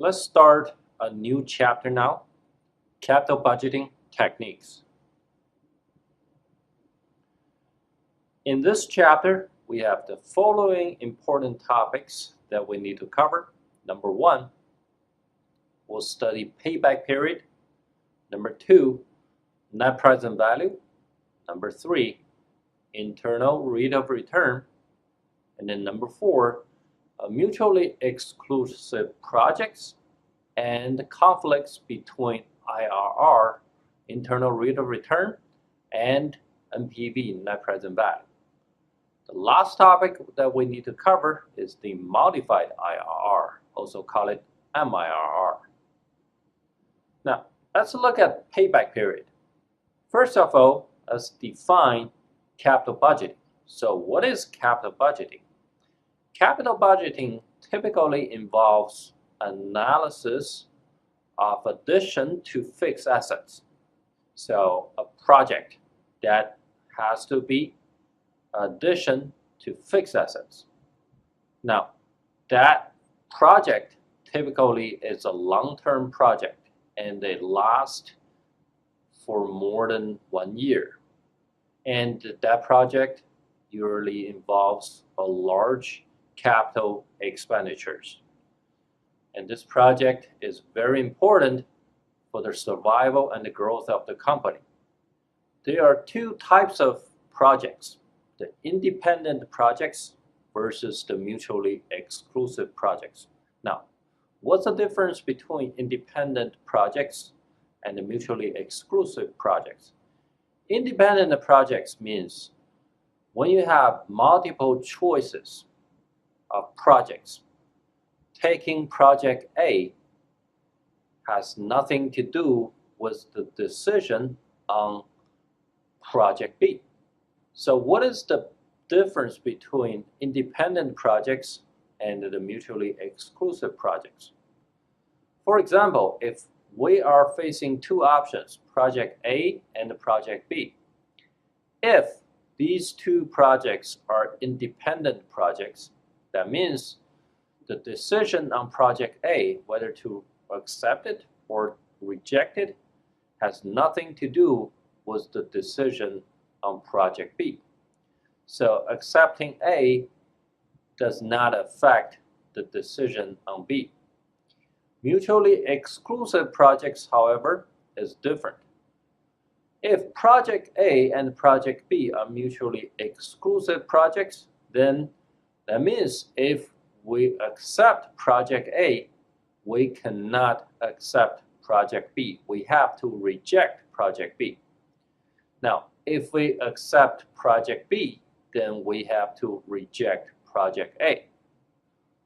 Let's start a new chapter now, capital budgeting techniques. In this chapter, we have the following important topics that we need to cover. Number one, we'll study payback period. Number two, net present value. Number three, internal rate of return. And then number four, mutually exclusive projects and conflicts between IRR, internal rate of return, and NPV, net present value. The last topic that we need to cover is the modified IRR, also call it MIRR. Now, let's look at payback period. First of all, let's define capital budgeting. So what is capital budgeting? Capital budgeting typically involves analysis of addition to fixed assets. So a project that has to be addition to fixed assets. Now, that project typically is a long-term project and they last for more than 1 year. And that project usually involves a large capital expenditures. And this project is very important for the survival and the growth of the company. There are two types of projects, the independent projects versus the mutually exclusive projects. Now, what's the difference between independent projects and the mutually exclusive projects? Independent projects means when you have multiple choices of projects, taking project A has nothing to do with the decision on project B. So what is the difference between independent projects and the mutually exclusive projects? For example, if we are facing two options, project A and project B. If these two projects are independent projects, that means the decision on project A, whether to accept it or reject it, has nothing to do with the decision on project B. So accepting A does not affect the decision on B. Mutually exclusive projects, however, is different. If project A and project B are mutually exclusive projects, then that means if we accept project A, we cannot accept project B. We have to reject project B. Now, if we accept project B, then we have to reject project A.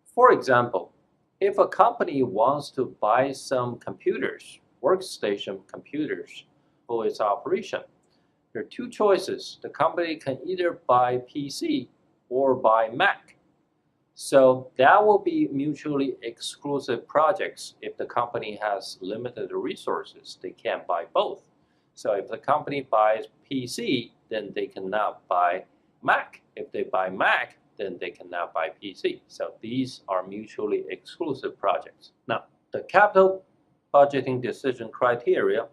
For example, if a company wants to buy some computers, workstation computers, for its operation, there are two choices. The company can either buy PC or buy Mac. So that will be mutually exclusive projects. If the company has limited resources, they can't buy both. So if the company buys PC, then they cannot buy Mac. If they buy Mac, then they cannot buy PC. So these are mutually exclusive projects. Now, the capital budgeting decision criteria,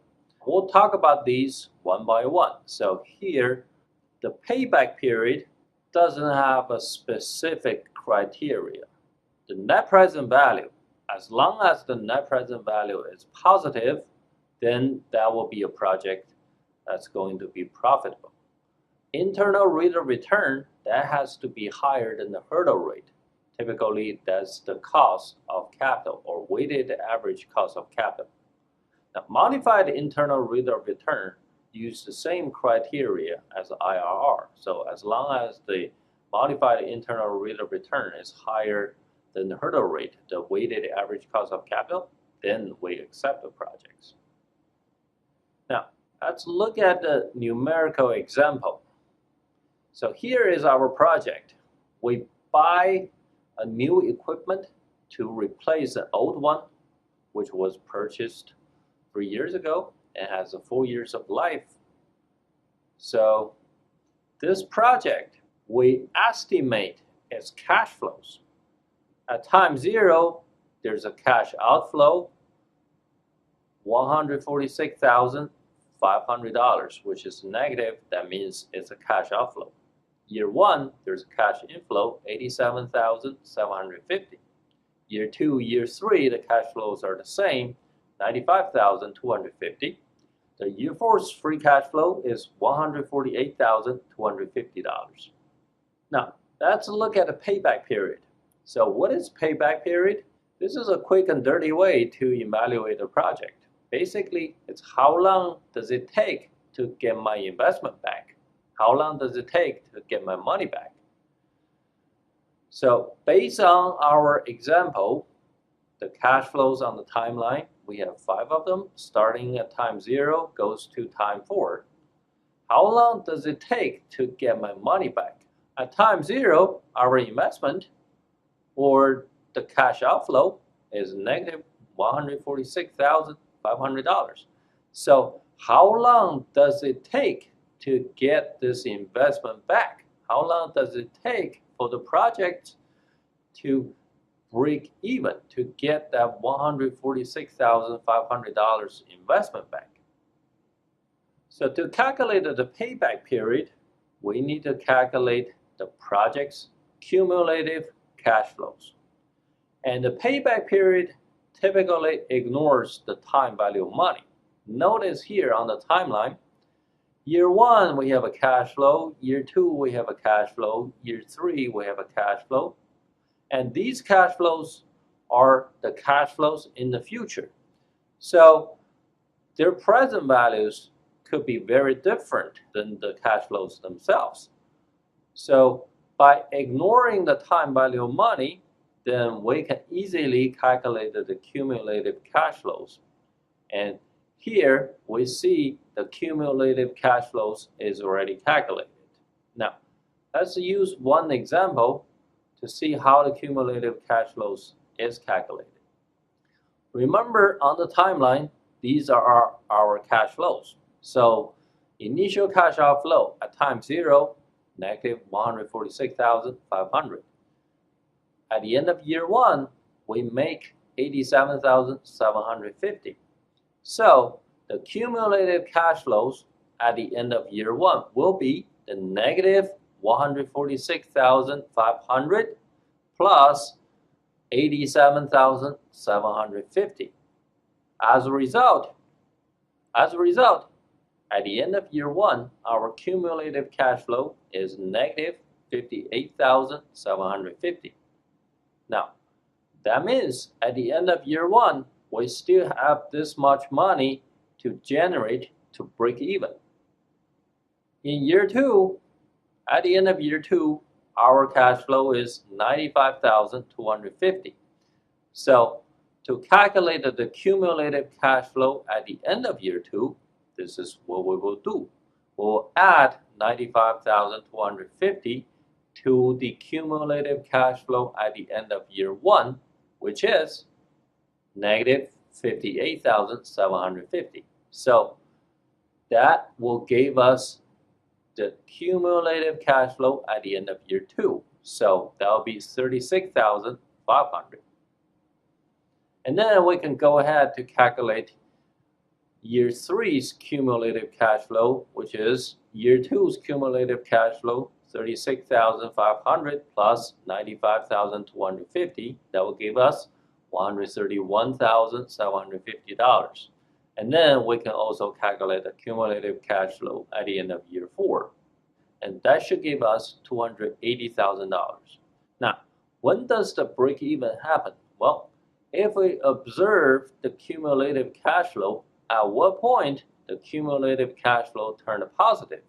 we'll talk about these one by one. So here, the payback period doesn't have a specific criteria. The net present value, as long as the net present value is positive, then that will be a project that's going to be profitable. Internal rate of return, that has to be higher than the hurdle rate. Typically, that's the cost of capital or weighted average cost of capital. Now, modified internal rate of return use the same criteria as IRR. So as long as the modified internal rate of return is higher than the hurdle rate, the weighted average cost of capital, then we accept the projects. Now, let's look at the numerical example. So here is our project. We buy a new equipment to replace an old one, which was purchased 3 years ago and has 4 years of life. So this project, we estimate its cash flows. At time 0, there's a cash outflow, $146,500, which is negative. That means it's a cash outflow. Year 1, there's a cash inflow, $87,750. Year 2, Year 3, the cash flows are the same, $95,250. The Year 4's free cash flow is $148,250. Now, let's look at the payback period. So what is payback period? This is a quick and dirty way to evaluate a project. Basically, it's how long does it take to get my investment back? How long does it take to get my money back? So based on our example, the cash flows on the timeline, we have 5 of them, starting at time 0, goes to time 4. How long does it take to get my money back? At time 0, our investment or the cash outflow is negative $146,500. So how long does it take to get this investment back? How long does it take for the project to break even, to get that $146,500 investment back? So to calculate the payback period, we need to calculate the project's cumulative cash flows. And the payback period typically ignores the time value of money. Notice here on the timeline, Year 1 we have a cash flow, Year 2 we have a cash flow, Year 3 we have a cash flow. And these cash flows are the cash flows in the future. So their present values could be very different than the cash flows themselves. So by ignoring the time value of money, then we can easily calculate the cumulative cash flows. And here we see the cumulative cash flows is already calculated. Now, let's use one example to see how the cumulative cash flows is calculated. Remember on the timeline, these are our cash flows. So initial cash outflow at time 0, negative $146,500. At the end of Year 1, we make $87,750. So the cumulative cash flows at the end of Year 1 will be the negative $146,500 plus $87,750. As a result, at the end of Year 1, our cumulative cash flow is negative $58,750. Now, that means at the end of Year 1, we still have this much money to generate to break even. In Year 2, at the end of Year 2, our cash flow is $95,250. So to calculate the cumulative cash flow at the end of Year 2, this is what we will do. We'll add $95,250 to the cumulative cash flow at the end of Year 1, which is negative $58,750. So that will give us the cumulative cash flow at the end of Year 2. So that will be $36,500. And then we can go ahead to calculate Year 3's cumulative cash flow, which is Year 2's cumulative cash flow, $36,500 plus $95,250. That will give us $131,750. And then we can also calculate the cumulative cash flow at the end of Year 4. And that should give us $280,000. Now, when does the break-even happen? Well, if we observe the cumulative cash flow, at what point the cumulative cash flow turned positive?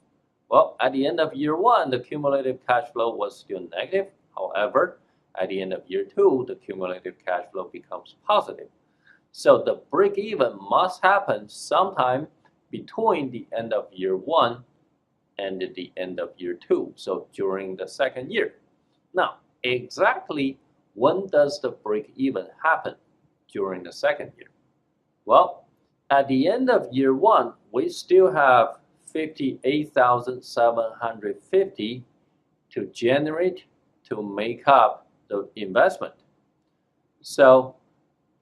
Well, at the end of Year 1, the cumulative cash flow was still negative. However, at the end of Year 2, the cumulative cash flow becomes positive. So the break-even must happen sometime between the end of Year 1 and the end of Year 2, so during the second year. Now, exactly when does the break-even happen during the second year? Well, at the end of Year 1, we still have $58,750 to generate to make up the investment. So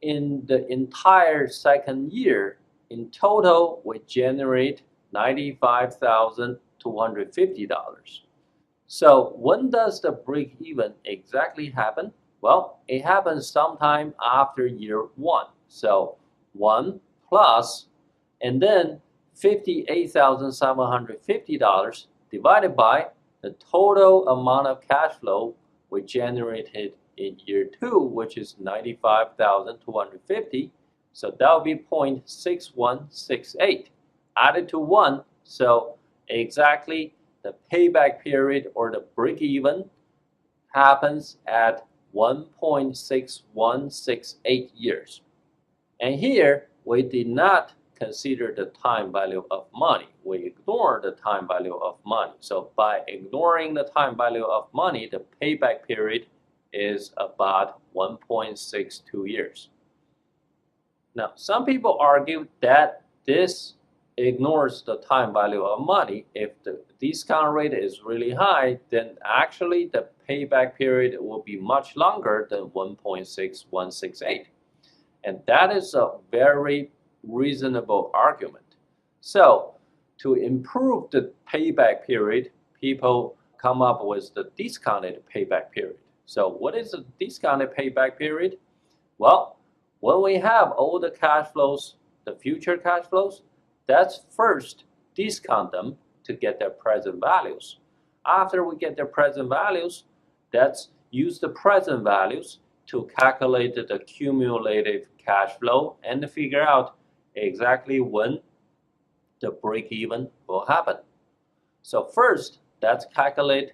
in the entire second year, in total, we generate $95,250. So when does the break even exactly happen? Well, it happens sometime after year one. So 1 plus, and then $58,750 divided by the total amount of cash flow we generated in year two, which is 95,250. So that will be 0.6168 added to 1. So exactly the payback period or the break even happens at 1.6168 years. And here we did not consider the time value of money. We ignore the time value of money. So by ignoring the time value of money, the payback period is about 1.62 years. Now, some people argue that this ignores the time value of money. If the discount rate is really high, then actually the payback period will be much longer than 1.6168. And that is a very reasonable argument. So to improve the payback period, people come up with the discounted payback period. So what is the discounted payback period? Well, when we have all the cash flows, the future cash flows, let's first discount them to get their present values. After we get their present values, let's use the present values to calculate the cumulative cash flow and figure out exactly when the break even will happen. So first, let's calculate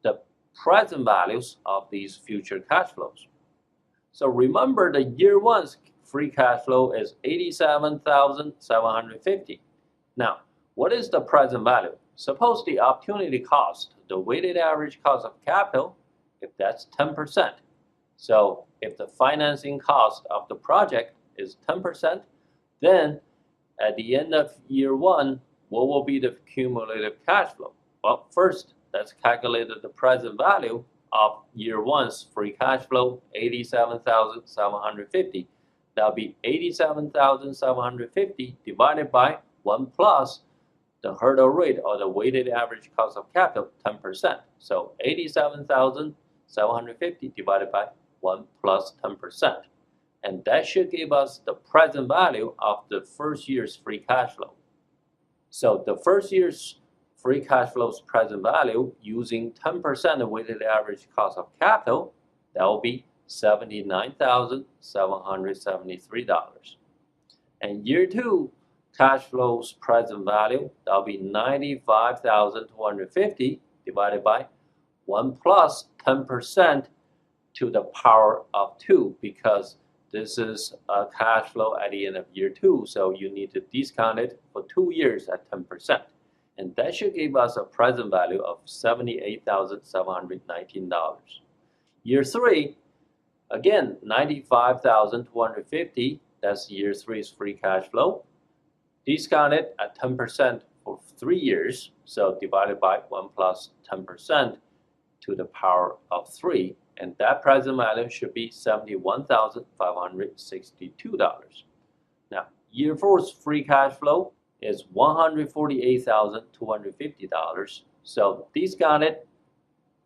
the present values of these future cash flows. So remember the year one's free cash flow is $87,750. Now, what is the present value? Suppose the opportunity cost, the weighted average cost of capital, if that's 10%. So if the financing cost of the project is 10%, then at the end of year one, what will be the cumulative cash flow? Well, first, let's calculate the present value of year one's free cash flow, $87,750. That'll be $87,750 divided by 1 plus the hurdle rate or the weighted average cost of capital, 10%. So $87,750 divided by 1 plus 10%. And that should give us the present value of the first year's free cash flow. So the first year's free cash flow's present value using 10% of weighted average cost of capital, that will be $79,773. And year two cash flow's present value, that will be $95,250 divided by 1 plus 10% to the power of 2, because this is a cash flow at the end of year two, so you need to discount it for 2 years at 10%. And that should give us a present value of $78,719. Year three, again, $95,250, that's year three's free cash flow. Discounted at 10% for 3 years, so divided by 1 plus 10% to the power of 3. And that present value should be $71,562. Now, year four's free cash flow is $148,250. So discounted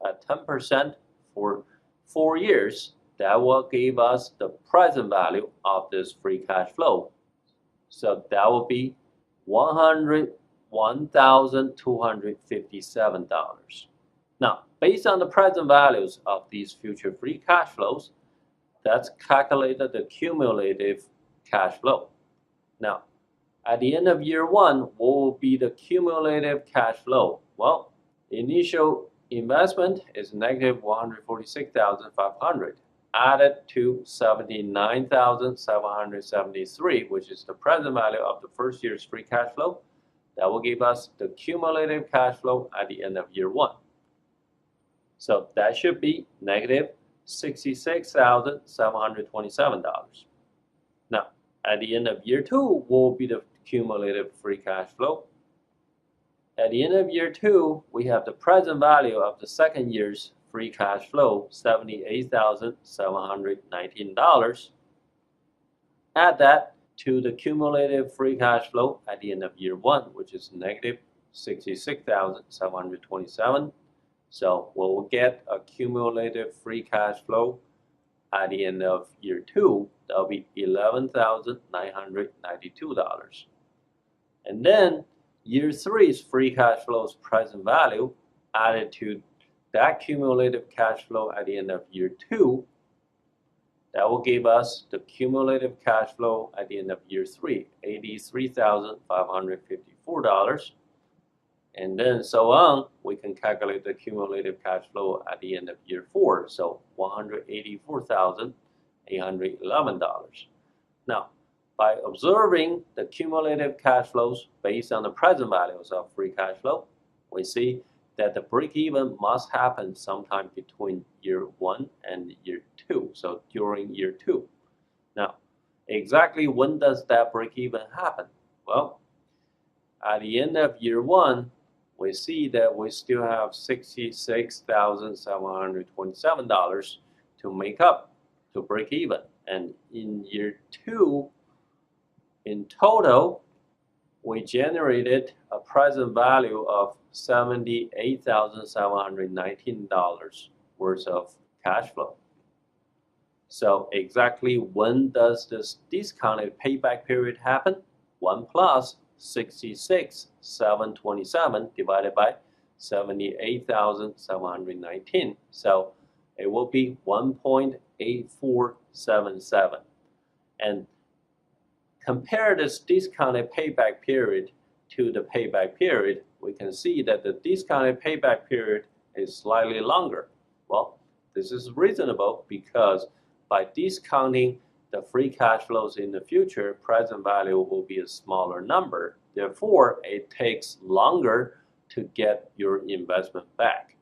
at 10% for 4 years, that will give us the present value of this free cash flow. So that will be $101,257. Now, based on the present values of these future free cash flows, let's calculate the cumulative cash flow. Now, at the end of year one, what will be the cumulative cash flow? Well, initial investment is negative $146,500 added to $79,773, which is the present value of the first year's free cash flow. That will give us the cumulative cash flow at the end of year one. So that should be negative $66,727. Now, at the end of year two, what will be the cumulative free cash flow? At the end of year two, we have the present value of the second year's free cash flow, $78,719. Add that to the cumulative free cash flow at the end of year 1, which is negative 66,727. So we'll get a cumulative free cash flow at the end of year 2. That'll be $11,992. And then year 3's free cash flow's present value added to that cumulative cash flow at the end of year 2. That will give us the cumulative cash flow at the end of year 3, $83,554. And then so on, we can calculate the cumulative cash flow at the end of year 4, so $184,811. Now, by observing the cumulative cash flows based on the present values of free cash flow, we see that the break-even must happen sometime between year 1 and year 2, so during year 2. Now, exactly when does that break-even happen? Well, at the end of year 1, we see that we still have $66,727 to make up to break even. And in year 2, in total, we generated a present value of $78,719 worth of cash flow. So exactly when does this discounted payback period happen? 1 plus 66,727 divided by 78,719. So it will be 1.8477. And compare this discounted payback period to the payback period, we can see that the discounted payback period is slightly longer. Well, this is reasonable because by discounting the free cash flows in the future, present value will be a smaller number. Therefore, it takes longer to get your investment back.